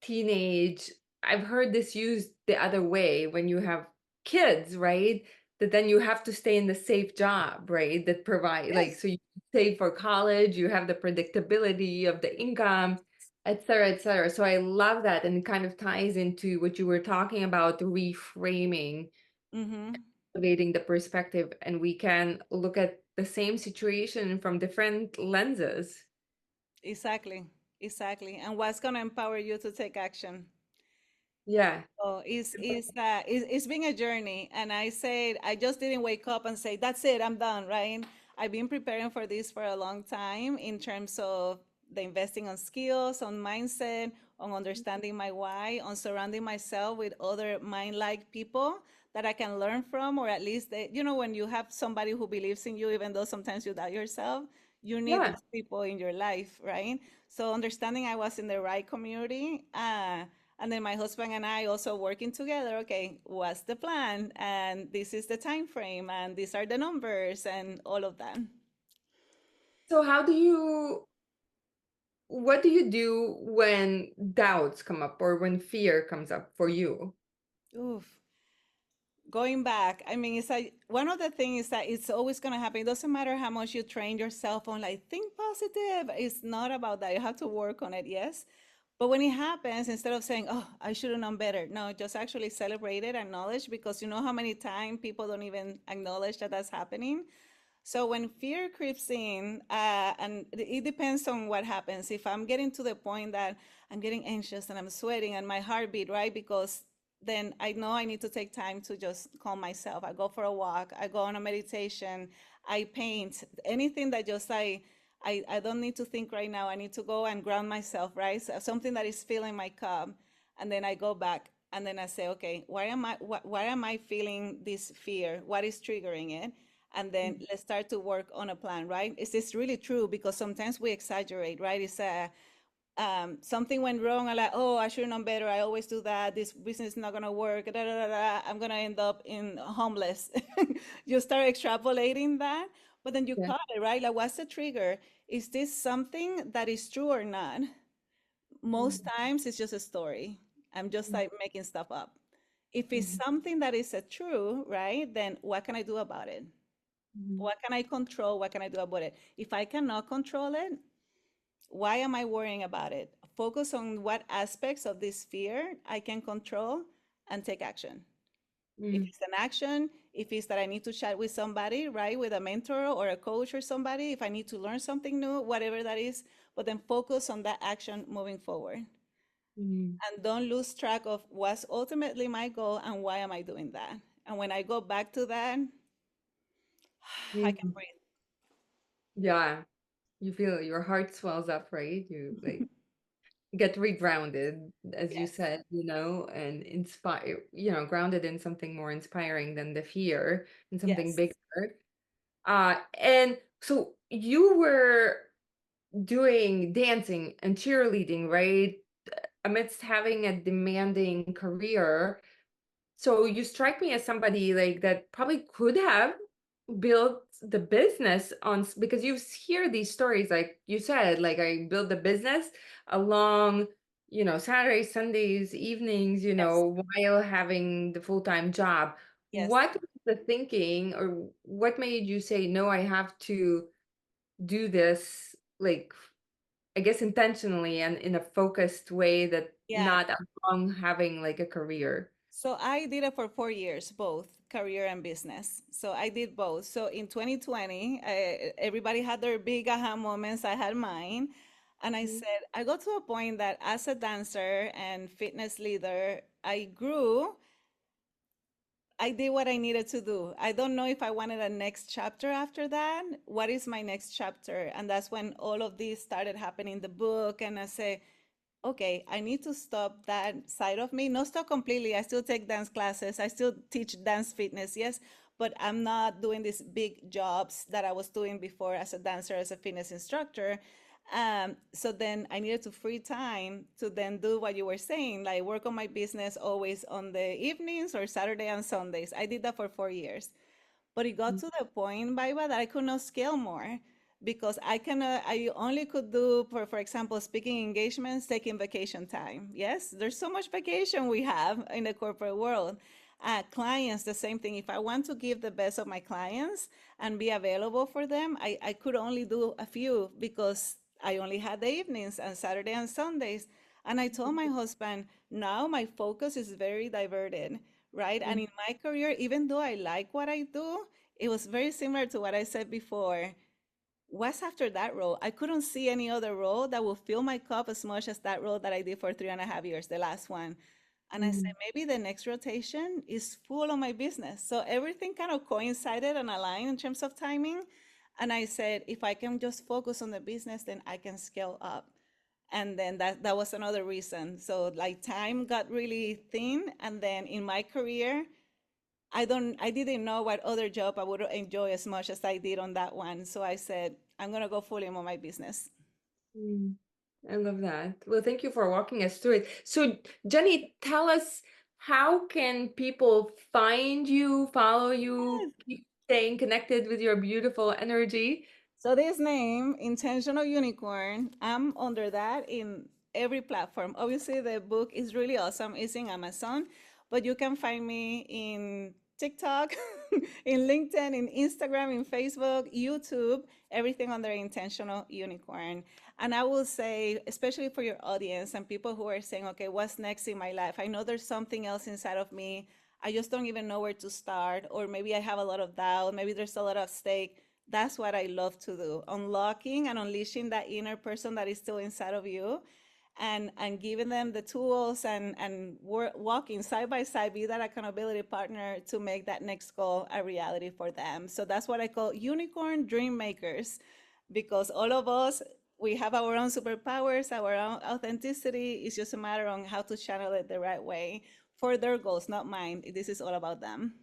teenage, I've heard this used the other way when you have kids, right? That then you have to stay in the safe job, right? That provide, like, Yes. so you save for college, you have the predictability of the income, et cetera, et cetera. So I love that. And it kind of ties into what you were talking about, reframing, Mm-hmm. elevating the perspective, and we can look at the same situation from different lenses. Exactly. Exactly. And what's gonna empower you to take action? Yeah. Oh, it's been a journey, and I said I just didn't wake up and say that's it, I'm done, right? I've been preparing for this for a long time in terms of the investing on skills, on mindset, on understanding my why, on surrounding myself with other mind-like people that I can learn from, or at least they, when you have somebody who believes in you, even though sometimes you doubt yourself, you need Yeah. those people in your life, right? So understanding I was in the right community, and then my husband and I also working together. Okay, what's the plan? And this is the time frame, and these are the numbers, and all of that. So what do you do when doubts come up or when fear comes up for you? Oof. Going back, I mean, it's like one of the things is that it's always going to happen. It doesn't matter how much you train yourself on, like, think positive. It's not about that. You have to work on it, yes. But when it happens, instead of saying, oh, I should have known better, no, just actually celebrate it, acknowledge, because you know how many times people don't even acknowledge that that's happening. So when fear creeps in, and it depends on what happens. If I'm getting to the point that I'm getting anxious and I'm sweating and my heartbeat, right? Because then I know I need to take time to just calm myself. I go for a walk, I go on a meditation, I paint, anything that just I don't need to think right now. I need to go and ground myself, right? So something that is filling my cup. And then I go back and then I say, okay, why am I feeling this fear? What is triggering it? And then let's start to work on a plan, right? Is this really true? Because sometimes we exaggerate, right? It's something went wrong. I'm like, oh, I should have known better. I always do that. This business is not gonna work. Da, da, da, da. I'm gonna end up in homeless. You start extrapolating that, but then you Yeah. caught it, right? Like, what's the trigger? Is this something that is true or not? Most Mhm. times it's just a story. I'm just like making stuff up. If it's Mhm. something that is a true, right, then what can I do about it? Mhm. What can I control? What can I do about it? If I cannot control it, why am I worrying about it? Focus on what aspects of this fear I can control and take action. If Mhm. it's an action, if it's that I need to chat with somebody, right, with a mentor or a coach or somebody, if I need to learn something new, whatever that is, but then focus on that action moving forward. Mhm. And don't lose track of what's ultimately my goal and why am I doing that. And when I go back to that, I can Mhm. breathe. Yeah. You feel your heart swells up, right? You like get regrounded, as you Yes. said, and inspire, grounded in something more inspiring than the fear and something Yes. bigger. And so you were doing dancing and cheerleading, right? Amidst having a demanding career. So you strike me as somebody like that probably could have built the business because you hear these stories, like you said, like I built the business along, Saturdays, Sundays, evenings, Yes. while having the full-time job. Yes. What was the thinking or what made you say, no, I have to do this, like, I guess intentionally and in a focused way that Yeah. not along having like a career? So I did it for 4 years, both career and business. So I did both. So in 2020, everybody had their big aha moments. I had mine. And I said, I got to a point that as a dancer and fitness leader, I grew. I did what I needed to do. I don't know if I wanted a next chapter after that. What is my next chapter? And that's when all of this started happening, the book. And I say, okay, I need to stop that side of me. Not stop completely. I still take dance classes. I still teach dance fitness, yes, but I'm not doing these big jobs that I was doing before as a dancer, as a fitness instructor. So then I needed to free time to then do what you were saying, like work on my business always on the evenings or Saturday and Sundays. I did that for 4 years. But it got to the point, Baiba, that I could not scale more because I only could do, for example, speaking engagements, taking vacation time. Yes, there's so much vacation we have in the corporate world. Clients, the same thing. If I want to give the best of my clients and be available for them, I could only do a few because I only had the evenings and Saturday and Sundays. And I told my husband, now my focus is very diverted, right? And in my career, even though I like what I do, it was very similar to what I said before. What's after that role? I couldn't see any other role that will fill my cup as much as that role that I did for 3.5 years, the last one. And I said, Mhm. maybe the next rotation is full of my business. So everything kind of coincided and aligned in terms of timing. And I said, if I can just focus on the business, then I can scale up. And then that was another reason. So like time got really thin, and then in my career, I didn't know what other job I would enjoy as much as I did on that one. So I said, I'm gonna go full in on my business. Mm, I love that. Well, thank you for walking us through it. So, Jenny, tell us, how can people find you, follow you, keep staying connected with your beautiful energy? So this name, Intentional Unicorn, I'm under that in every platform. Obviously, the book is really awesome. It's in Amazon, but you can find me in TikTok, in LinkedIn, in Instagram, in Facebook, YouTube, everything under Intentional Unicorn. And I will say, especially for your audience and people who are saying, okay, what's next in my life? I know there's something else inside of me. I just don't even know where to start, or maybe I have a lot of doubt, maybe there's a lot of stake. That's what I love to do. Unlocking and unleashing that inner person that is still inside of you, and giving them the tools, and walking side by side, be that accountability partner to make that next goal a reality for them. So that's what I call unicorn dream makers, because all of us, we have our own superpowers, our own authenticity. It's just a matter on how to channel it the right way for their goals, not mine. This is all about them.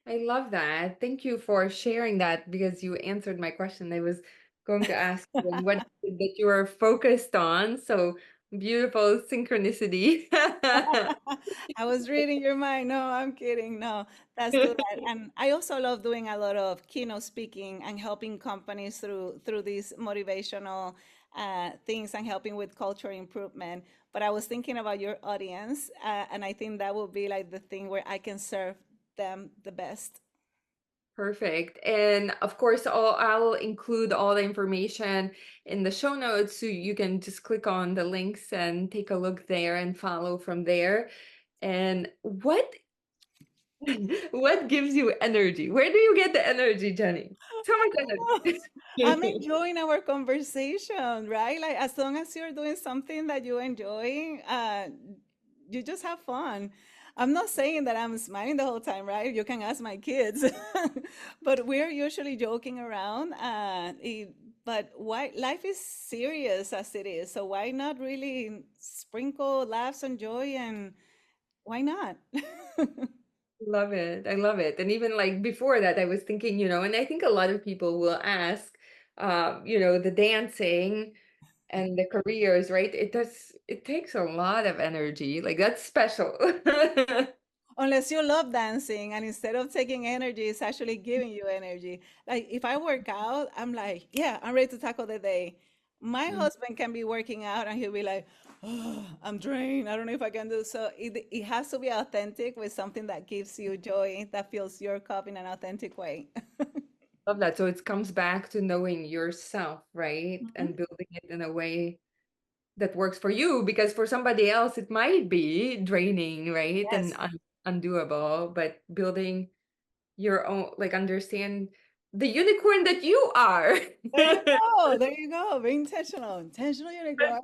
I love that. Thank you for sharing that because you answered my question. I was going to ask you what is it that you are focused on. So beautiful synchronicity. I was reading your mind. No, I'm kidding. No, that's too bad. And I also love doing a lot of keynote speaking and helping companies through these motivational things, and helping with culture improvement. But I was thinking about your audience, and I think that would be like the thing where I can serve them the best. Perfect. And of course, I'll include all the information in the show notes so you can just click on the links and take a look there and follow from there. And what gives you energy? Where do you get the energy, Jenny? So much I'm energy. enjoying our conversation, right? Like as long as you're doing something that you enjoy, you just have fun. I'm not saying that I'm smiling the whole time, right? You can ask my kids, but we're usually joking around. But why life is serious as it is, so why not really sprinkle laughs and joy, and why not? Love it. I love it. And even like before that, I was thinking, and I think a lot of people will ask, the dancing and the careers, right? It takes a lot of energy. Like that's special. Unless you love dancing, and instead of taking energy, it's actually giving you energy. Like if I work out, I'm like, yeah, I'm ready to tackle the day. My Mm, husband can be working out and he'll be like, oh, I'm drained. I don't know if I can do so. It has to be authentic with something that gives you joy, that fills your cup in an authentic way. love that. So it comes back to knowing yourself, right? Mhm. And building it in a way that works for you, because for somebody else it might be draining, right? And Yes. undoable, but building your own, like understand the unicorn that you are. There you go. There you go. Be intentional. Intentional unicorn.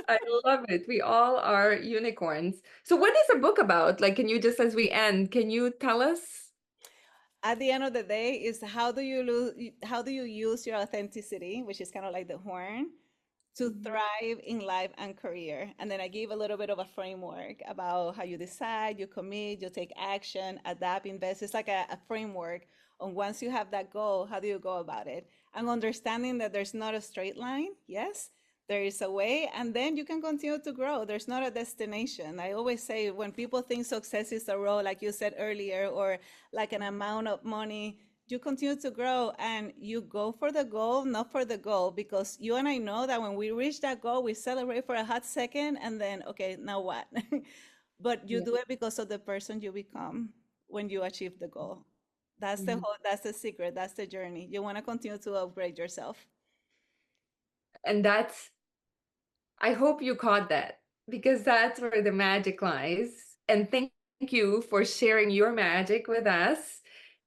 I love it. We all are unicorns. So what is the book about? Like, can you just as we end, can you tell us? At the end of the day, is how do you use your authenticity, which is kind of like the horn, to Mhm. thrive in life and career. And then I give a little bit of a framework about how you decide, you commit, you take action, adapt, invest. It's like a framework on, once you have that goal, how do you go about it? And understanding that there's not a straight line. Yes, there is a way, and then you can continue to grow. There's not a destination. I always say, when people think success is a road, like you said earlier, or like an amount of money, you continue to grow and you go for the goal, not for the goal, because you and I know that when we reach that goal, we celebrate for a hot second and then, okay, now what? But you Yeah. do it because of the person you become when you achieve the goal. Mhm. That's the secret, that's the journey. You want to continue to upgrade yourself. And I hope you caught that, because that's where the magic lies. And thank you for sharing your magic with us.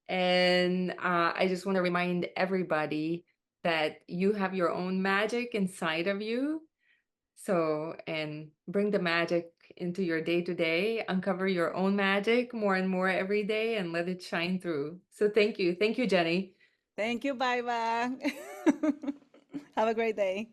And I just want to remind everybody that you have your own magic inside of you. So, and bring the magic into your day to day, uncover your own magic more and more every day, and let it shine through. So, thank you. Thank you, Jenny. Thank you. Bye bye. Have a great day.